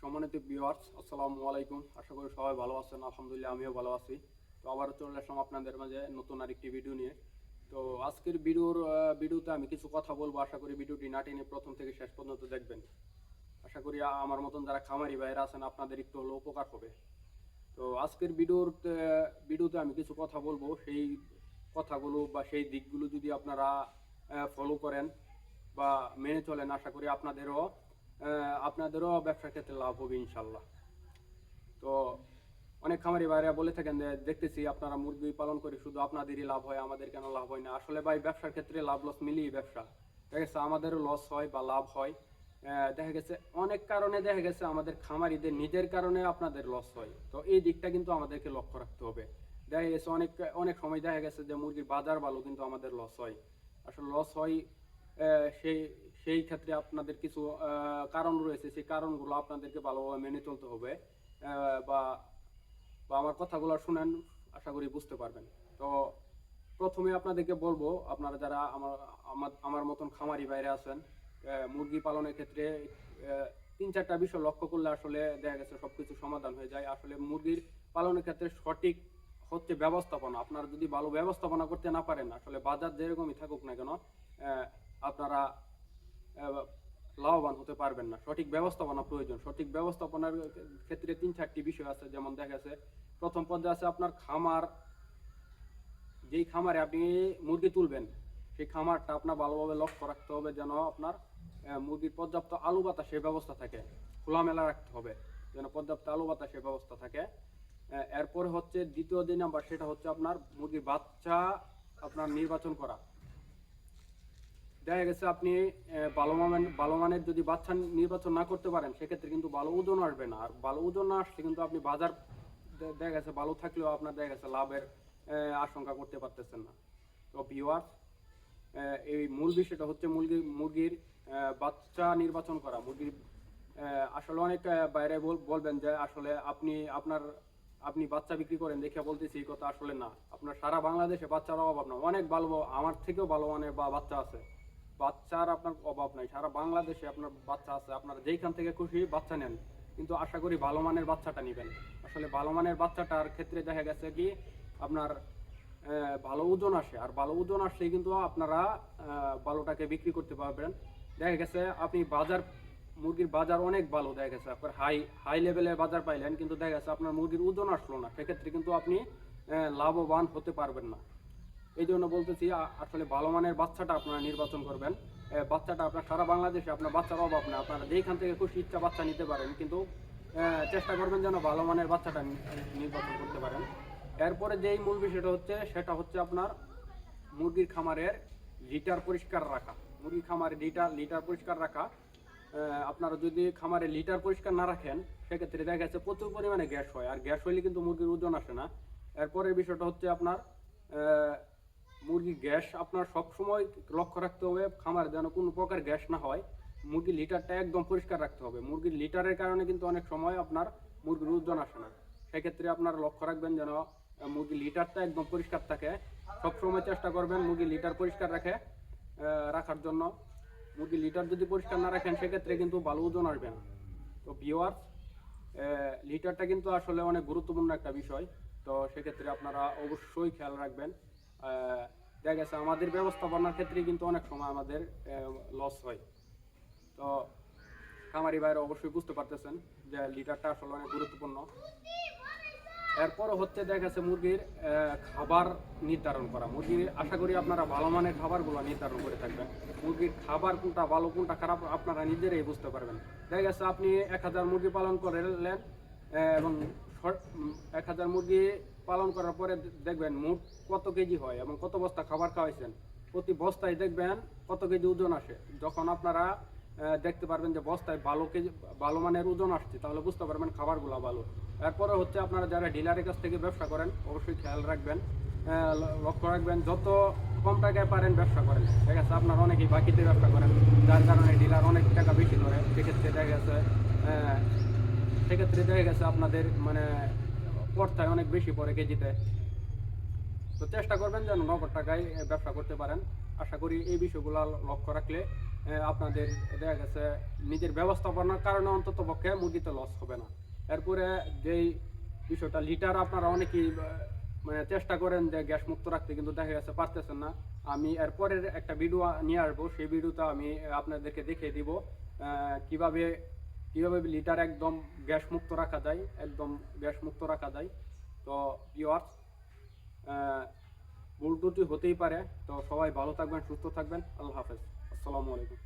সম্মানিত ভিউয়ার্স, আসসালামু আলাইকুম। আশা করি সবাই ভালো আছেন। আলহামদুলিল্লাহ আমিও ভালো আছি। তো আবারও চলে আসলাম আপনাদের মাঝে নতুন আরেকটি ভিডিও নিয়ে। তো আজকের ভিডিওতে আমি কিছু কথা বলবো। আশা করি ভিডিওটি না টেনে প্রথম থেকে শেষ পর্যন্ত দেখবেন। আশা করি আমার মতন যারা খামারি ভাইয়েরা আছেন আপনাদের একটু হলেও উপকার হবে। তো আজকের ভিডিওতে আমি কিছু কথা বলবো। সেই কথাগুলো বা সেই দিকগুলো যদি আপনারা ফলো করেন বা মেনে চলেন, আশা করি আপনাদেরও ব্যবসার ক্ষেত্রে লাভ হবে ইনশাল্লাহ। তো অনেক খামারি ভাইরা বলে থাকেন যে দেখতেছি আপনারা মুরগি পালন করে শুধু আপনাদেরই লাভ হয়, আমাদের কেন লাভ হয় না। আসলে ভাই, ব্যবসার ক্ষেত্রে লাভ লস মিলিয়ে ব্যবসা। দেখা গেছে আমাদেরও লস হয় বা লাভ হয়। দেখা গেছে অনেক কারণে, দেখা গেছে আমাদের খামারিদের নিজের কারণে আপনাদের লস হয়। তো এই দিকটা কিন্তু আমাদেরকে লক্ষ্য রাখতে হবে। দেখা গেছে অনেক অনেক সময় দেখা গেছে যে মুরগির বাজার ভালো কিন্তু আমাদের লস হয়। আসলে লস হয় সেই সেই ক্ষেত্রে আপনাদের কিছু কারণ রয়েছে। সেই কারণগুলো আপনাদেরকে ভালোভাবে মেনে চলতে হবে। বা বা আমার কথাগুলো শুনেন, আশা করি বুঝতে পারবেন। তো প্রথমে আপনাদেরকে বলবো, আপনারা যারা আমার আমার আমার মতন খামারি বাইরে আছেন, মুরগি পালনের ক্ষেত্রে 3-4টা বিষয় লক্ষ্য করলে আসলে দেখা গেছে সবকিছু সমাধান হয়ে যায়। আসলে মুরগির পালনের ক্ষেত্রে সঠিক হচ্ছে ব্যবস্থাপনা। আপনারা যদি ভালো ব্যবস্থাপনা করতে না পারেন, আসলে বাজার যেরকমই থাকুক না কেন, আপনারা লাভবান হতে পারবেন না। সঠিক ব্যবস্থাপনা প্রয়োজন। সঠিক ব্যবস্থাপনার ক্ষেত্রে 3-4টি বিষয় আছে। যেমন দেখা গেছে প্রথম পর্যায়ে আছে আপনার খামার। যেই খামারে আপনি মুরগি তুলবেন, সেই খামারটা আপনার ভালোভাবে লক্ষ্য রাখতে হবে যেন আপনার মুরগির পর্যাপ্ত আলো বাতাসের ব্যবস্থা থাকে। খোলামেলা রাখতে হবে যেন পর্যাপ্ত আলো বাতাসের ব্যবস্থা থাকে। এরপরে হচ্ছে দ্বিতীয় যে নাম্বার, সেটা হচ্ছে আপনার মুরগির বাচ্চা আপনার নির্বাচন করা। দেখা গেছে আপনি ভালো মানের যদি বাচ্চা নির্বাচন না করতে পারেন, সেক্ষেত্রে কিন্তু ভালো ওজন আসবে না। আর ভালো ওজন না আসলে কিন্তু আপনি বাজার দেখা গেছে ভালো থাকলেও আপনার দেখা গেছে লাভের আশঙ্কা করতে পারতেছেন না। তো ভিউয়ার্স, এই মূল বিষয়টা হচ্ছে মুরগির বাচ্চা নির্বাচন করা। মুরগির আসলে অনেক বাইরে বলবেন যে আসলে আপনি বাচ্চা বিক্রি করেন দেখে বলতেছি, এই কথা আসলে না। আপনার সারা বাংলাদেশে বাচ্চার অভাব না। অনেক ভালো, আমার থেকেও ভালো মানের বাচ্চা আছে। বাচ্চার আপনার অভাব নাই। সারা বাংলাদেশে আপনার বাচ্চা আছে। আপনারা যেইখান থেকে খুশি বাচ্চা নেন, কিন্তু আশা করি ভালো মানের বাচ্চাটা নেবেন। আসলে ভালো মানের বাচ্চাটার ক্ষেত্রে দেখা গেছে কি আপনার ভালো ওজন আসে। আর ভালো ওজন আসলে কিন্তু আপনারা ভালোটাকে বিক্রি করতে পারবেন। দেখা গেছে আপনি মুরগির বাজার অনেক ভালো, দেখা গেছে আপনার হাই লেভেলের বাজার পাইলেন, কিন্তু দেখা গেছে আপনার মুরগির ওজন আসলো না। সেক্ষেত্রে কিন্তু আপনি লাভবান হতে পারবেন না। এই জন্য বলতেছি আসলে ভালো মানের বাচ্চাটা আপনারা নির্বাচন করবেন। বাচ্চাটা আপনার সারা বাংলাদেশে আপনার বাচ্চার অভাব না। আপনারা যেইখান থেকে খুশি ইচ্ছা বাচ্চা নিতে পারেন, কিন্তু চেষ্টা করবেন যেন ভালো মানের বাচ্চাটা নির্বাচন করতে পারেন। এরপরে যেই মূল বিষয়টা হচ্ছে, সেটা হচ্ছে আপনার মুরগির খামারের লিটার পরিষ্কার রাখা। মুরগির খামারে লিটার পরিষ্কার রাখা। আপনারা যদি খামারে লিটার পরিষ্কার না রাখেন, সেক্ষেত্রে দেখা গেছে প্রচুর পরিমাণে গ্যাস হয়। আর গ্যাস হইলে কিন্তু মুরগির ওজন আসে না। এরপরের বিষয়টা হচ্ছে আপনার মুরগির গ্যাস আপনার সবসময় লক্ষ্য রাখতে হবে খামারে যেন কোনো প্রকার গ্যাস না হয়। মুরগির লিটারটা একদম পরিষ্কার রাখতে হবে। মুরগির লিটারের কারণে কিন্তু অনেক সময় আপনার মুরগির ওজন আসে না। সেক্ষেত্রে আপনারা লক্ষ্য রাখবেন যেন মুরগির লিটারটা একদম পরিষ্কার থাকে। সবসময় চেষ্টা করবেন মুরগির লিটার পরিষ্কার রাখার জন্য। মুরগির লিটার যদি পরিষ্কার না রাখেন, সেক্ষেত্রে কিন্তু ভালো ওজন আসবে না। তো ভিউয়ার্স, লিটারটা কিন্তু আসলে অনেক গুরুত্বপূর্ণ একটা বিষয়। তো সেক্ষেত্রে আপনারা অবশ্যই খেয়াল রাখবেন। দেখা গেছে আমাদের ব্যবস্থাপনার ক্ষেত্রে কিন্তু অনেক সময় আমাদের লস হয়। তো খামারি ভাইরা অবশ্যই বুঝতে পারতেছেন যে লিটারটা আসলে অনেক গুরুত্বপূর্ণ। এরপরও হচ্ছে দেখা গেছে মুরগির খাবার নির্ধারণ করা। মুরগির আশা করি আপনারা ভালো মানের খাবারগুলো নির্ধারণ করে থাকবেন। মুরগির খাবার কোনটা ভালো কোনটা খারাপ আপনারা নিজেরাই বুঝতে পারবেন। দেখা গেছে আপনি 1000 মুরগি পালন করলেন, এবং 1000 মুরগি পালন করার পরে দেখবেন মোট কত কেজি হয় এবং কত বস্তা খাবার খাওয়াইছেন। প্রতি বস্তায় দেখবেন কত কেজি ওজন আসে। যখন আপনারা দেখতে পারবেন যে বস্তায় ভালো মানের ওজন আসছে, তাহলে বুঝতে পারবেন খাবারগুলো ভালো। এরপরে হচ্ছে আপনারা যারা ডিলারের কাছ থেকে ব্যবসা করেন, অবশ্যই খেয়াল রাখবেন, লক্ষ্য রাখবেন যত কম টাকায় পারেন ব্যবসা করেন। ঠিক আছে, আপনারা অনেকেই বাকিতে ব্যবসা করেন, যার কারণে ডিলার অনেক টাকা বেশি ধরে। সেক্ষেত্রে দেখা গেছে আপনাদের মানে পড়তায় অনেক বেশি পড়ে কেজিতে। তো চেষ্টা করবেন যেন নগদ টাকায় ব্যবসা করতে পারেন। আশা করি এই বিষয়গুলো লক্ষ্য রাখলে আপনাদের দেখা গেছে নিজের ব্যবস্থাপনার কারণে অন্তত পক্ষে মুরগিতে লস হবে না। এরপরে যেই বিষয়টা লিটার আপনারা অনেকেই মানে চেষ্টা করেন যে গ্যাস মুক্ত রাখতে, কিন্তু দেখা গেছে পারতেছেন না। আমি এরপরের একটা ভিডিও নিয়ে আসবো, সেই ভিডিওটা আমি আপনাদেরকে দেখিয়ে দিব কিভাবে কিভাবে লিটার একদম গ্যাস মুক্ত রাখা যায়, একদম গ্যাস মুক্ত রাখা যায়। তো ভিউয়ার্স, ভুল ত্রুটি হতেই পারে, তো সবাই ভালো থাকবেন, সুস্থ থাকবেন। আল্লাহ হাফেজ, আসসালামু আলাইকুম।